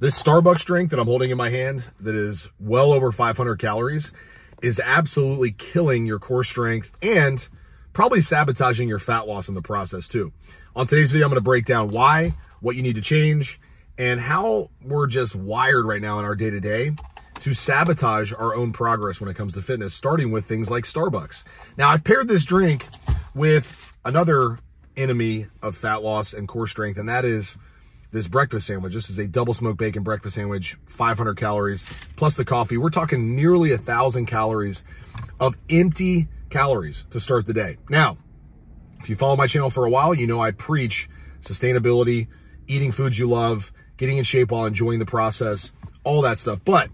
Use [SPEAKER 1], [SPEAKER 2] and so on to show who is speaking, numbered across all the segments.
[SPEAKER 1] This Starbucks drink that I'm holding in my hand that is well over 500 calories is absolutely killing your core strength and probably sabotaging your fat loss in the process too. On today's video, I'm going to break down why, what you need to change, and how we're just wired right now in our day-to-day to sabotage our own progress when it comes to fitness, starting with things like Starbucks. Now, I've paired this drink with another enemy of fat loss and core strength, and that is this breakfast sandwich. This is a double smoked bacon breakfast sandwich, 500 calories, plus the coffee. We're talking nearly 1,000 calories of empty calories to start the day. Now, if you follow my channel for a while, you know I preach sustainability, eating foods you love, getting in shape while enjoying the process, all that stuff. But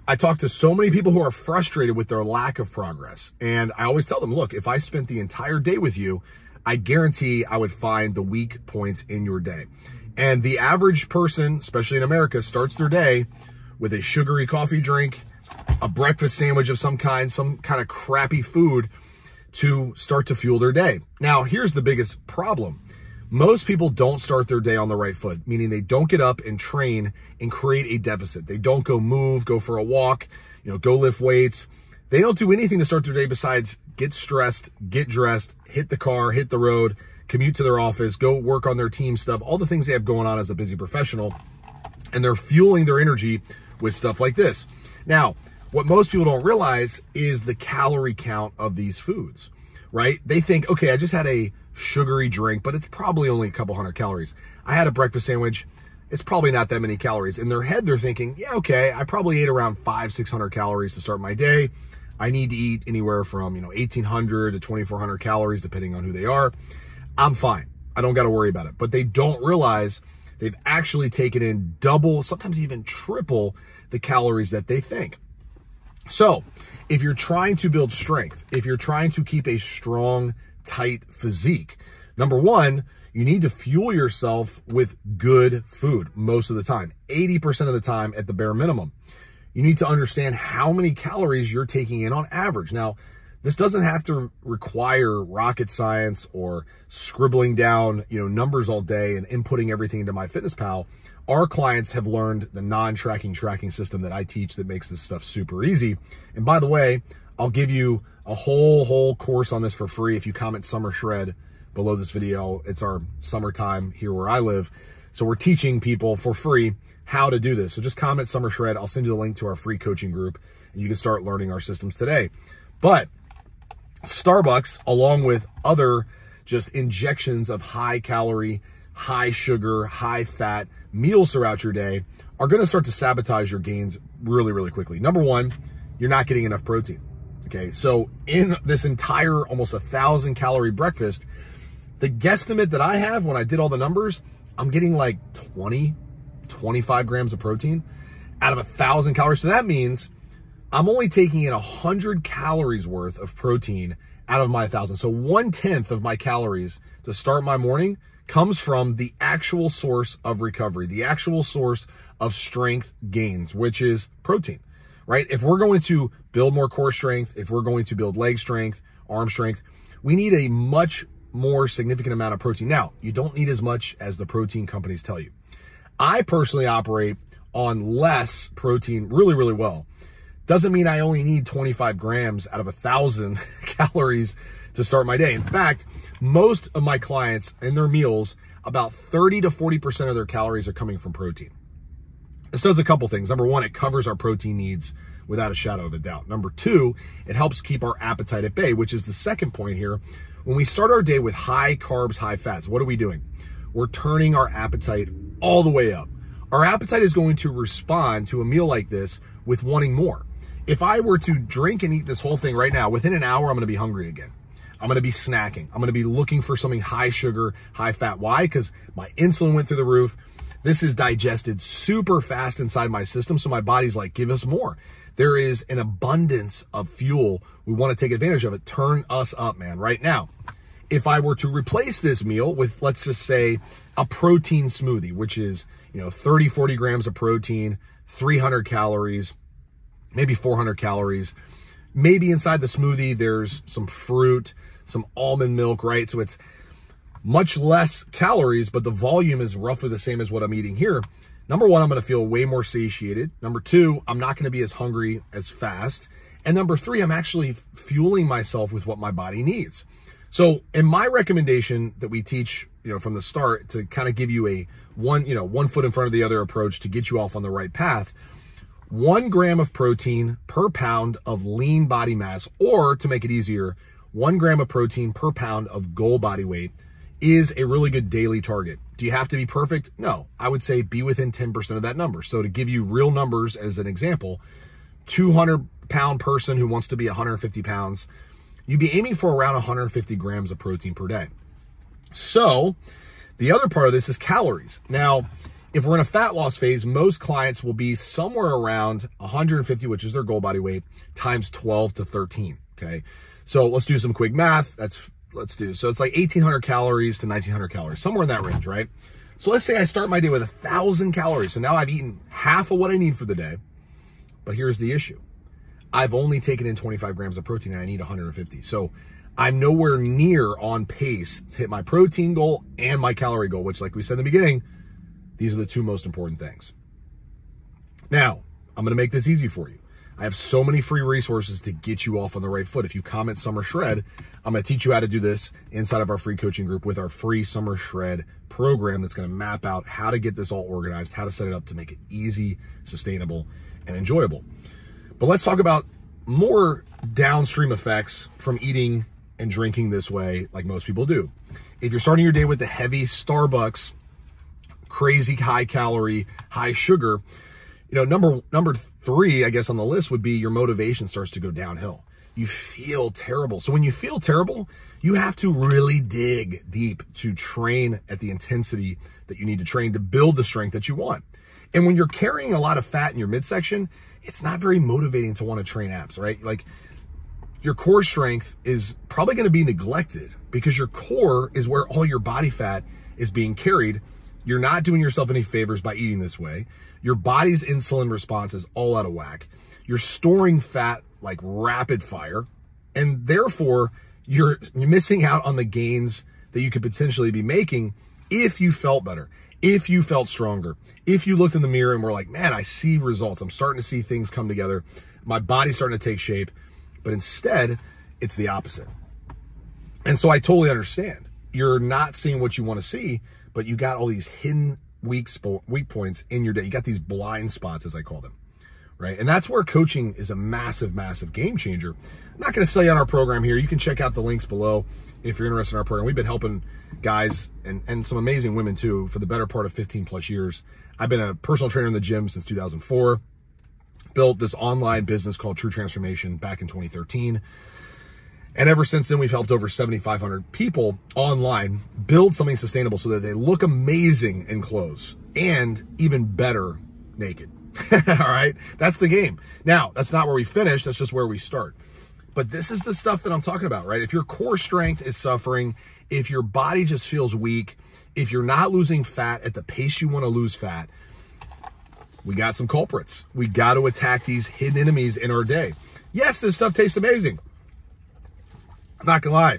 [SPEAKER 1] I talk to so many people who are frustrated with their lack of progress. And I always tell them, look, if I spent the entire day with you, I guarantee I would find the weak points in your day. And the average person, especially in America, starts their day with a sugary coffee drink, a breakfast sandwich of some kind of crappy food to start to fuel their day. Now, here's the biggest problem. Most people don't start their day on the right foot, meaning they don't get up and train and create a deficit. They don't go move, go for a walk, go lift weights. They don't do anything to start their day besides get stressed, get dressed, hit the car, hit the road, commute to their office, go work on their team stuff, all the things they have going on as a busy professional, and they're fueling their energy with stuff like this. Now, what most people don't realize is the calorie count of these foods, right? They think, okay, I just had a sugary drink, but it's probably only a couple hundred calories. I had a breakfast sandwich. It's probably not that many calories. In their head, they're thinking, yeah, okay, I probably ate around 500-600 calories to start my day. I need to eat anywhere from, 1,800 to 2,400 calories, depending on who they are. I'm fine. I don't got to worry about it. But they don't realize they've actually taken in double, sometimes even triple the calories that they think. So if you're trying to build strength, if you're trying to keep a strong, tight physique, number one, you need to fuel yourself with good food most of the time, 80% of the time at the bare minimum. You need to understand how many calories you're taking in on average. Now, this doesn't have to require rocket science or scribbling down, numbers all day and inputting everything into MyFitnessPal. Our clients have learned the non-tracking tracking system that I teach that makes this stuff super easy. And by the way, I'll give you a whole course on this for free if you comment Summer Shred below this video. It's our summertime here where I live. So we're teaching people for free how to do this. So just comment Summer Shred. I'll send you the link to our free coaching group and you can start learning our systems today. But Starbucks, along with other just injections of high calorie, high sugar, high fat meals throughout your day are going to start to sabotage your gains really, really quickly. Number one, you're not getting enough protein. Okay. So in this entire almost 1,000 calorie breakfast, the guesstimate that I have when I did all the numbers, I'm getting like 25 grams of protein out of 1,000 calories. So that means I'm only taking in 100 calories worth of protein out of my 1,000. So 1/10 of my calories to start my morning comes from the actual source of recovery, the actual source of strength gains, which is protein, right? If we're going to build more core strength, if we're going to build leg strength, arm strength, we need a much more significant amount of protein. Now, you don't need as much as the protein companies tell you. I personally operate on less protein really, really well. Doesn't mean I only need 25 grams out of 1,000 calories to start my day. In fact, most of my clients in their meals, about 30 to 40% of their calories are coming from protein. This does a couple things. Number one, it covers our protein needs without a shadow of a doubt. Number two, it helps keep our appetite at bay, which is the second point here. When we start our day with high carbs, high fats, what are we doing? We're turning our appetite all the way up. Our appetite is going to respond to a meal like this with wanting more. If I were to drink and eat this whole thing right now, within an hour, I'm going to be hungry again. I'm going to be snacking. I'm going to be looking for something high sugar, high fat. Why? Because my insulin went through the roof. This is digested super fast inside my system. So my body's like, give us more. There is an abundance of fuel. We want to take advantage of it. Turn us up, man, right now. If I were to replace this meal with, let's just say, a protein smoothie, which is, 30, 40 grams of protein, 300 calories, maybe 400 calories. Maybe inside the smoothie, there's some fruit, some almond milk, right? So it's much less calories, but the volume is roughly the same as what I'm eating here. Number one, I'm going to feel way more satiated. Number two, I'm not going to be as hungry as fast. And number three, I'm actually fueling myself with what my body needs. So in my recommendation that we teach, from the start to kind of give you a one foot in front of the other approach to get you off on the right path, 1 gram of protein per pound of lean body mass, or to make it easier, 1 gram of protein per pound of goal body weight is a really good daily target. Do you have to be perfect? No, I would say be within 10% of that number. So to give you real numbers as an example, 200-pound person who wants to be 150 pounds, you'd be aiming for around 150 grams of protein per day. So the other part of this is calories. Now, if we're in a fat loss phase, most clients will be somewhere around 150, which is their goal body weight, times 12 to 13, okay? So let's do some quick math. So it's like 1,800 calories to 1,900 calories, somewhere in that range, right? So let's say I start my day with 1,000 calories. So now I've eaten half of what I need for the day. But here's the issue. I've only taken in 25 grams of protein and I need 150. So I'm nowhere near on pace to hit my protein goal and my calorie goal, which, like we said in the beginning, these are the two most important things. Now, I'm going to make this easy for you. I have so many free resources to get you off on the right foot. If you comment Summer Shred, I'm going to teach you how to do this inside of our free coaching group with our free Summer Shred program that's going to map out how to get this all organized, how to set it up to make it easy, sustainable, and enjoyable. But let's talk about more downstream effects from eating and drinking this way like most people do. If you're starting your day with the heavy Starbucks, crazy high calorie, high sugar, number three, I guess, on the list would be your motivation starts to go downhill. You feel terrible. So when you feel terrible, you have to really dig deep to train at the intensity that you need to train to build the strength that you want. And when you're carrying a lot of fat in your midsection, it's not very motivating to want to train abs, right? Like, your core strength is probably going to be neglected because your core is where all your body fat is being carried. You're not doing yourself any favors by eating this way. Your body's insulin response is all out of whack. You're storing fat like rapid fire, and therefore you're missing out on the gains that you could potentially be making if you felt better, if you felt stronger, if you looked in the mirror and were like, man, I see results. I'm starting to see things come together. My body's starting to take shape. But instead, it's the opposite. And so I totally understand. You're not seeing what you want to see, but you got all these hidden weak points in your day. You got these blind spots, as I call them, right? And that's where coaching is a massive, massive game changer. I'm not going to sell you on our program here. You can check out the links below if you're interested in our program. We've been helping guys and some amazing women too for the better part of 15 plus years. I've been a personal trainer in the gym since 2004. Built this online business called True Transformation back in 2013. And ever since then, we've helped over 7,500 people online build something sustainable so that they look amazing in clothes and even better naked. All right. That's the game. Now, that's not where we finish. That's just where we start. But this is the stuff that I'm talking about, right? If your core strength is suffering, if your body just feels weak, if you're not losing fat at the pace you want to lose fat, we got some culprits. We got to attack these hidden enemies in our day. Yes, this stuff tastes amazing. I'm not gonna lie.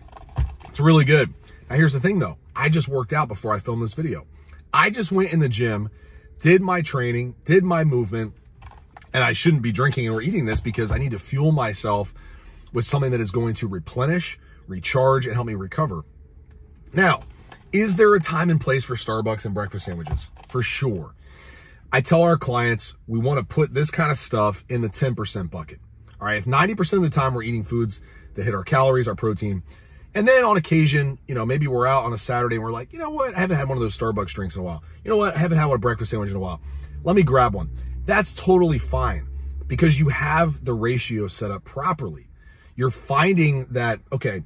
[SPEAKER 1] It's really good. Now here's the thing though. I just worked out before I filmed this video. I just went in the gym, did my training, did my movement, and I shouldn't be drinking or eating this because I need to fuel myself with something that is going to replenish, recharge, and help me recover. Now, is there a time and place for Starbucks and breakfast sandwiches? For sure. I tell our clients we want to put this kind of stuff in the 10% bucket. All right, if 90% of the time we're eating foods that hit our calories, our protein, and then on occasion, maybe we're out on a Saturday and we're like, you know what, I haven't had one of those Starbucks drinks in a while. You know what, I haven't had a breakfast sandwich in a while. Let me grab one. That's totally fine because you have the ratio set up properly. You're finding that, okay,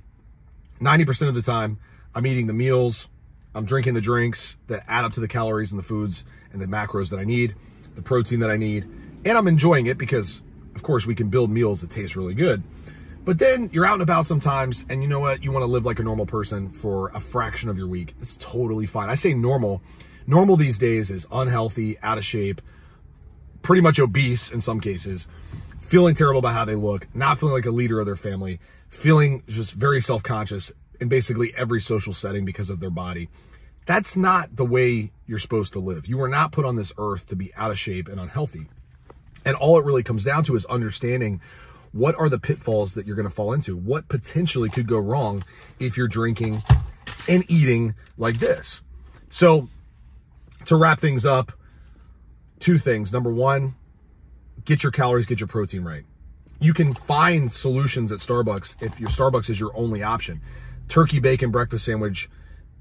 [SPEAKER 1] 90% of the time I'm eating the meals, I'm drinking the drinks that add up to the calories and the foods and the macros that I need, the protein that I need, and I'm enjoying it because, of course, we can build meals that taste really good. But then you're out and about sometimes, and you know what? You want to live like a normal person for a fraction of your week. It's totally fine. I say normal. Normal these days is unhealthy, out of shape, pretty much obese in some cases, feeling terrible about how they look, not feeling like a leader of their family, feeling just very self-conscious in basically every social setting because of their body. That's not the way you're supposed to live. You were not put on this earth to be out of shape and unhealthy. And all it really comes down to is understanding what are the pitfalls that you're going to fall into? What potentially could go wrong if you're drinking and eating like this? So to wrap things up, 2 things. Number 1, get your calories, get your protein right. You can find solutions at Starbucks if your Starbucks is your only option. Turkey bacon breakfast sandwich,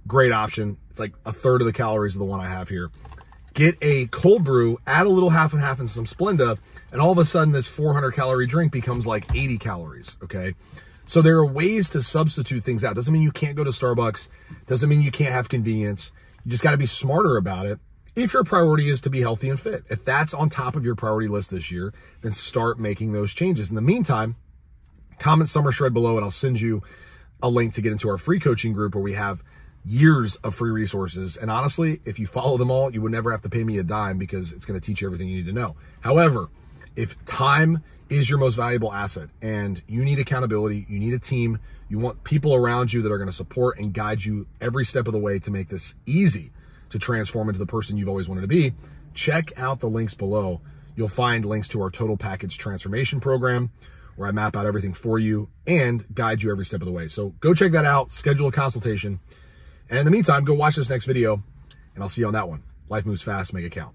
[SPEAKER 1] great option. It's like a third of the calories of the one I have here. Get a cold brew, add a little half and half and some Splenda, and all of a sudden this 400 calorie drink becomes like 80 calories, okay? So there are ways to substitute things out. Doesn't mean you can't go to Starbucks. Doesn't mean you can't have convenience. You just got to be smarter about it. If your priority is to be healthy and fit, if that's on top of your priority list this year, then start making those changes. In the meantime, comment Summer Shred below and I'll send you a link to get into our free coaching group where we have years of free resources. And honestly, if you follow them all, you would never have to pay me a dime because it's going to teach you everything you need to know. However, if time is your most valuable asset and you need accountability, you need a team, you want people around you that are going to support and guide you every step of the way to make this easy to transform into the person you've always wanted to be, check out the links below. You'll find links to our Total Package Transformation Program where I map out everything for you and guide you every step of the way. So go check that out, schedule a consultation. And in the meantime, go watch this next video and I'll see you on that one. Life moves fast, make it count.